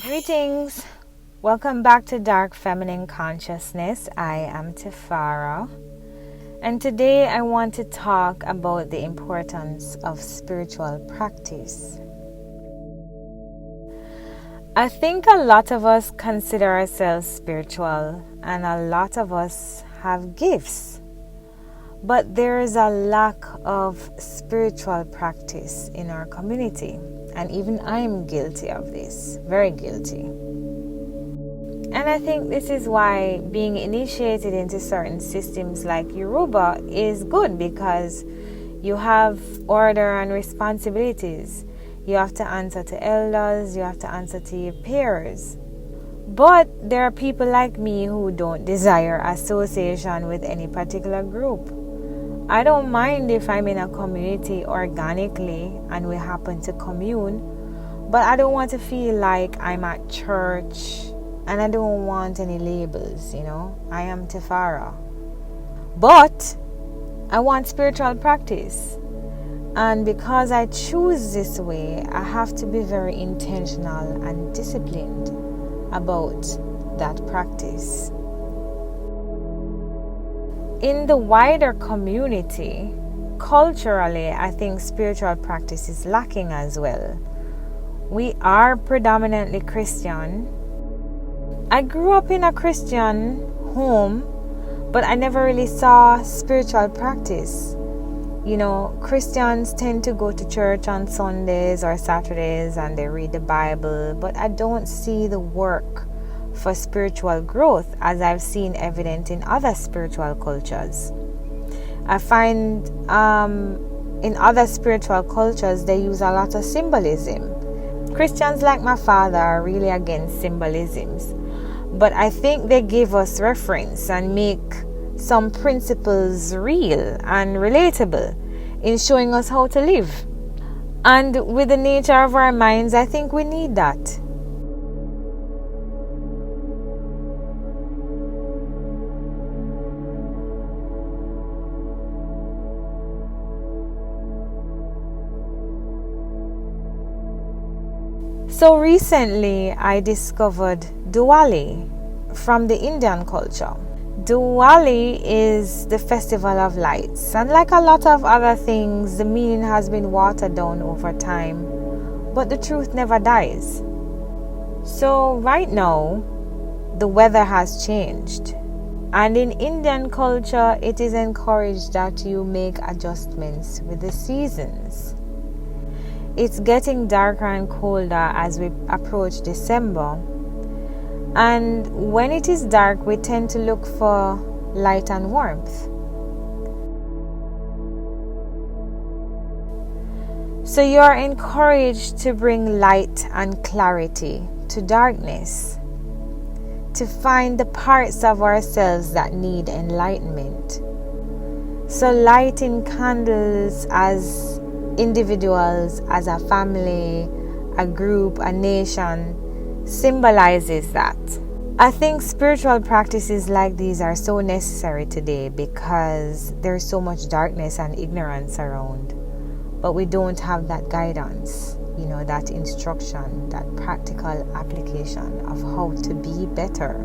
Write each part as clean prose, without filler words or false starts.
Greetings. Welcome back to Dark Feminine Consciousness. I am Tafara, and today I want to talk about the importance of spiritual practice. I think a lot of us consider ourselves spiritual, and a lot of us have gifts, but there is a lack of spiritual practice in our community. And even I'm guilty of this, very guilty. And I think this is why being initiated into certain systems like Yoruba is good, because you have order and responsibilities. You have to answer to elders, you have to answer to your peers. But there are people like me who don't desire association with any particular group. I don't mind if I'm in a community organically and we happen to commune, but I don't want to feel like I'm at church, and I don't want any labels, I am Tafara. But I want spiritual practice. And because I choose this way, I have to be very intentional and disciplined about that practice. In the wider community, culturally, I think spiritual practice is lacking as well. We are predominantly Christian. I grew up in a Christian home, but I never really saw spiritual practice. Christians tend to go to church on Sundays or Saturdays and they read the Bible, but I don't see the work for spiritual growth as I've seen evident in other spiritual cultures. I find in other spiritual cultures they use a lot of symbolism. Christians like my father are really against symbolisms, but I think they give us reference and make some principles real and relatable in showing us how to live. And with the nature of our minds, I think we need that. So recently I discovered Diwali from the Indian culture. Diwali is the festival of lights, and like a lot of other things, the meaning has been watered down over time, but the truth never dies. So right now, the weather has changed, and in Indian culture, it is encouraged that you make adjustments with the seasons. It's getting darker and colder as we approach December. And when it is dark, we tend to look for light and warmth. So you are encouraged to bring light and clarity to darkness, to find the parts of ourselves that need enlightenment. So lighting candles as individuals, as a family, a group, a nation, symbolizes that. I think spiritual practices like these are so necessary today because there's so much darkness and ignorance around, but we don't have that guidance, that instruction, that practical application of how to be better.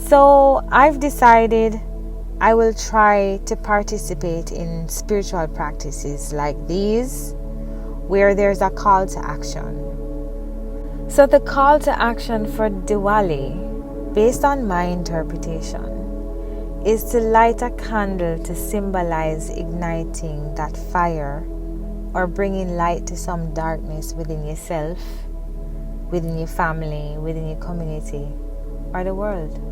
So I've decided I will try to participate in spiritual practices like these where there's a call to action. So the call to action for Diwali, based on my interpretation, is to light a candle to symbolize igniting that fire or bringing light to some darkness within yourself, within your family, within your community, or the world.